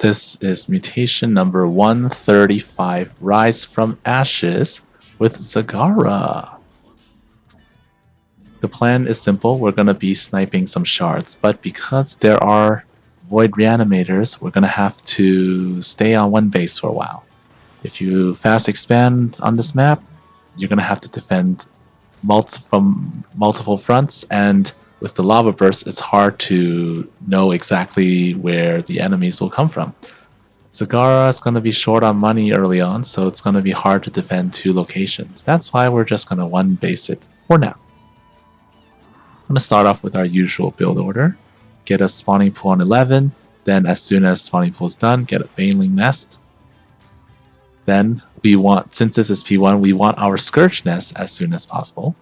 This is mutation number 135, Rise from Ashes with Zagara. The plan is simple, we're going to be sniping some shards, but because there are Void Reanimators, we're going to have to stay on one base for a while. If you fast expand on this map, you're going to have to defend from multiple fronts, and with the lava burst, it's hard to know exactly where the enemies will come from. Zagara is going to be short on money early on, so it's going to be hard to defend two locations. That's why we're just going to one base it for now. I'm going to start off with our usual build order. Get a spawning pool on 11, then as soon as spawning pool is done, get a Baneling Nest. Then we want, since this is P1, we want our Scourge Nest as soon as possible.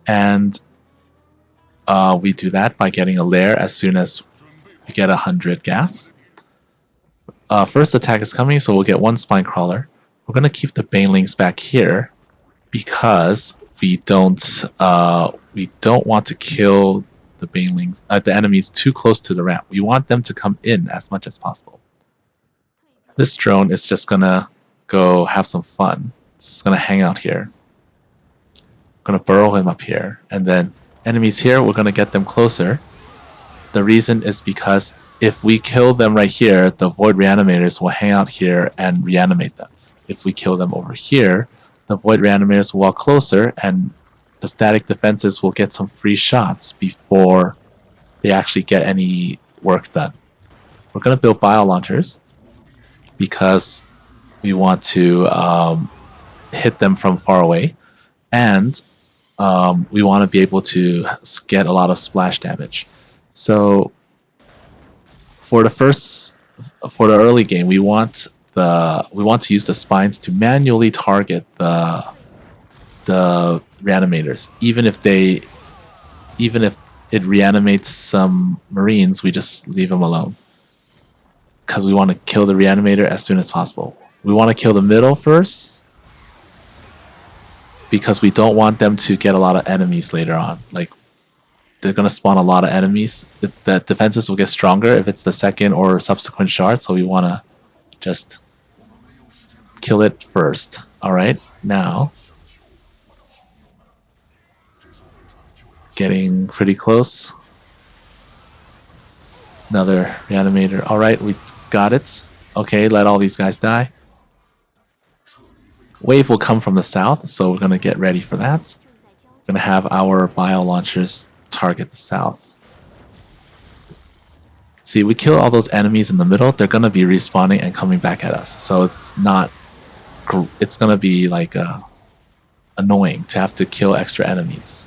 And we do that by getting a lair as soon as we get 100 gas. First attack is coming, so we'll get one Spine Crawler. We're going to keep the Banelings back here because we don't want to kill the Banelings, the enemies too close to the ramp. We want them to come in as much as possible. This drone is just going to go have some fun. It's going to hang out here. I'm going to burrow him up here, and then enemies here, we're going to get them closer. The reason is because if we kill them right here, the Void Reanimators will hang out here and reanimate them. If we kill them over here, the Void Reanimators will walk closer and the static defenses will get some free shots before they actually get any work done. We're going to build Bile launchers because we want to hit them from far away, and we want to be able to get a lot of splash damage. So for the early game, we want to use the spines to manually target the reanimators. Even if it reanimates some marines, we just leave them alone because we want to kill the reanimator as soon as possible. We want to kill the middle first because we don't want them to get a lot of enemies later on. Like, they're going to spawn a lot of enemies. The defenses will get stronger if it's the second or subsequent shard, so we want to just kill it first. Alright, now getting pretty close. Another reanimator. Alright, we got it. Okay, let all these guys die. Wave will come from the south, so we're going to get ready for that. We're going to have our Bile launchers target the south. See, we kill all those enemies in the middle, they're going to be respawning and coming back at us. So it's going to be like annoying to have to kill extra enemies.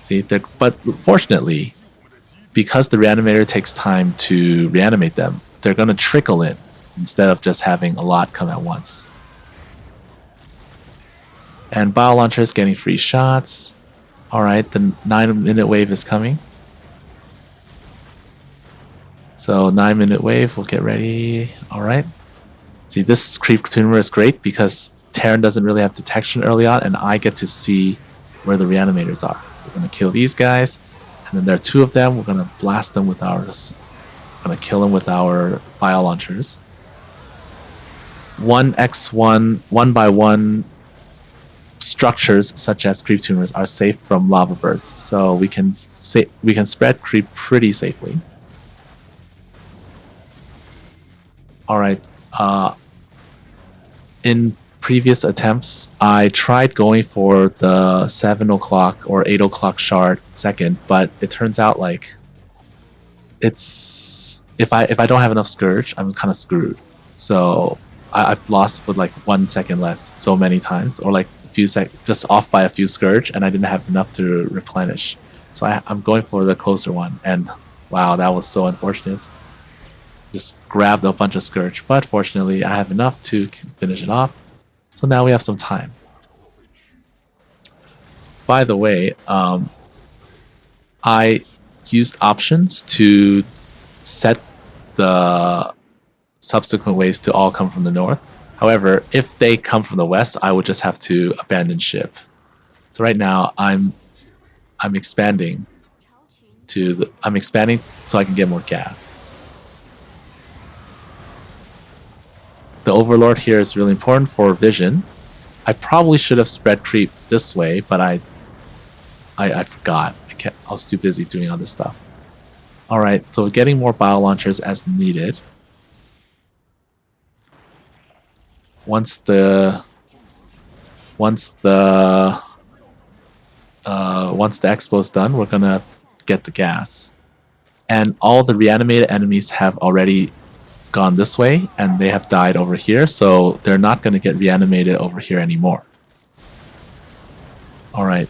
See, but fortunately, because the reanimator takes time to reanimate them, they're going to trickle in instead of just having a lot come at once. And Bile launcher is getting free shots. Alright, the 9-minute wave is coming. So 9-minute wave, we'll get ready. Alright. See, this creep tumor is great because Terran doesn't really have detection early on, and I get to see where the reanimators are. We're going to kill these guys, and then there are two of them. We're going to blast them with ours. We're going to kill them with our Bile launchers. 1x1, 1x1 structures such as creep tumors are safe from lava bursts, so we can spread creep pretty safely. Alright, in previous attempts, I tried going for the 7 o'clock or 8 o'clock shard second, but it turns out like it's if I don't have enough Scourge, I'm kind of screwed. So I've lost with like 1 second left so many times, or like just off by a few Scourge, and I didn't have enough to replenish. So I'm going for the closer one, and wow, that was so unfortunate. Just grabbed a bunch of Scourge, but fortunately I have enough to finish it off. So now we have some time. By the way, I used options to set the subsequent waves to all come from the north. However, if they come from the west, I would just have to abandon ship. So right now I'm expanding I'm expanding so I can get more gas. The Overlord here is really important for vision. I probably should have spread creep this way, but I forgot. I was too busy doing other stuff. Alright, so we're getting more Bile launchers as needed. Once the expo's done, we're gonna get the gas. And all the reanimated enemies have already gone this way, and they have died over here, so they're not gonna get reanimated over here anymore. Alright.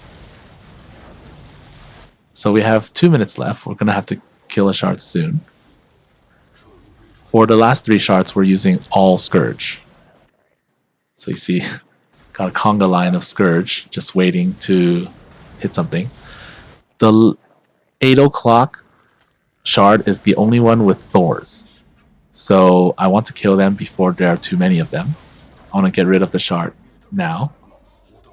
So we have 2 minutes left. We're gonna have to kill a shard soon. For the last 3 shards, we're using all Scourge. So you see, got a conga line of Scourge just waiting to hit something. The 8 o'clock shard is the only one with Thors. So I want to kill them before there are too many of them. I want to get rid of the shard now.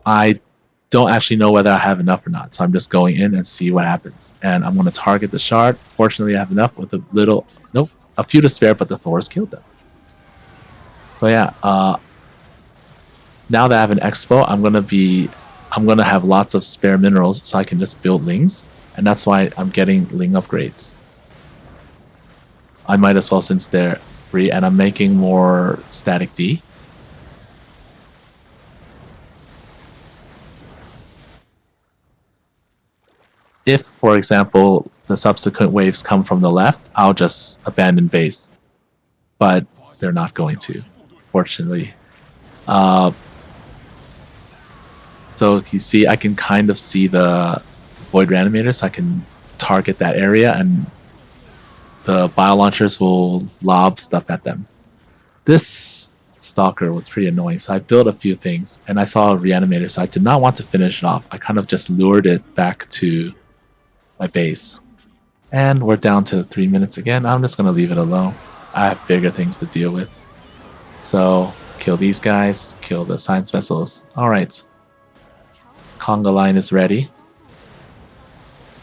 I don't actually know whether I have enough or not, so I'm just going in and see what happens. And I'm going to target the shard. Fortunately, I have enough with a few to spare, but the Thors killed them. So yeah, now that I have an expo, I'm gonna have lots of spare minerals, so I can just build lings, and that's why I'm getting ling upgrades. I might as well since they're free, and I'm making more static D. If, for example, the subsequent waves come from the left, I'll just abandon base. But they're not going to, fortunately. So you see, I can kind of see the Void Reanimators, so I can target that area, and the Bile Launchers will lob stuff at them. This Stalker was pretty annoying, so I built a few things, and I saw a Reanimator, so I did not want to finish it off. I kind of just lured it back to my base. And we're down to 3 minutes again. I'm just going to leave it alone. I have bigger things to deal with. So, kill these guys, kill the science vessels. Alright. Conga line is ready.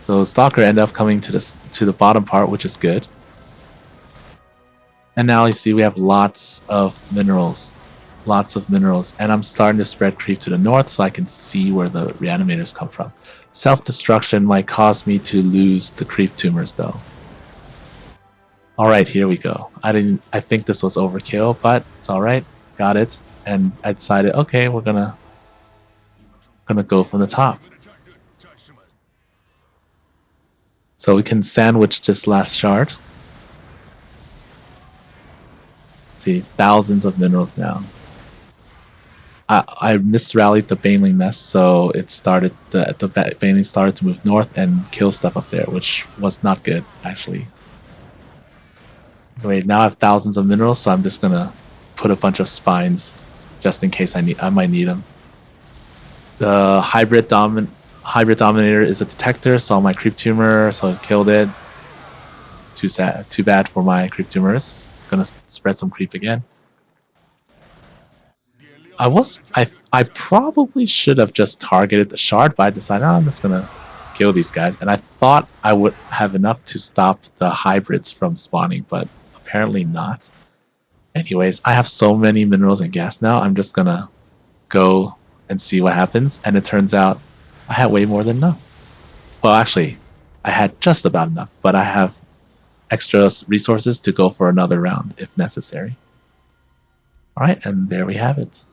So Stalker ended up coming to the bottom part, which is good. And now you see we have lots of minerals. And I'm starting to spread creep to the north so I can see where the reanimators come from. Self-destruction might cause me to lose the creep tumors though. Alright, here we go. I think this was overkill, but it's alright. Got it. And I decided, okay, we're gonna go from the top. So we can sandwich this last shard. See, thousands of minerals now. I misrallied the Baneling nest, so it started the Baneling started to move north and kill stuff up there, which was not good actually. Anyway, now I have thousands of minerals, so I'm just gonna put a bunch of spines just in case I might need them. The hybrid dominator is a detector, saw my creep tumor, so I killed it. Too bad for my creep tumors. It's gonna spread some creep again. I probably should have just targeted the shard, but I decided I'm just gonna kill these guys. And I thought I would have enough to stop the hybrids from spawning, but apparently not. Anyways, I have so many minerals and gas now, I'm just gonna go and see what happens. And it turns out I had way more than enough. Well, actually, I had just about enough, but I have extra resources to go for another round if necessary. Alright, and there we have it.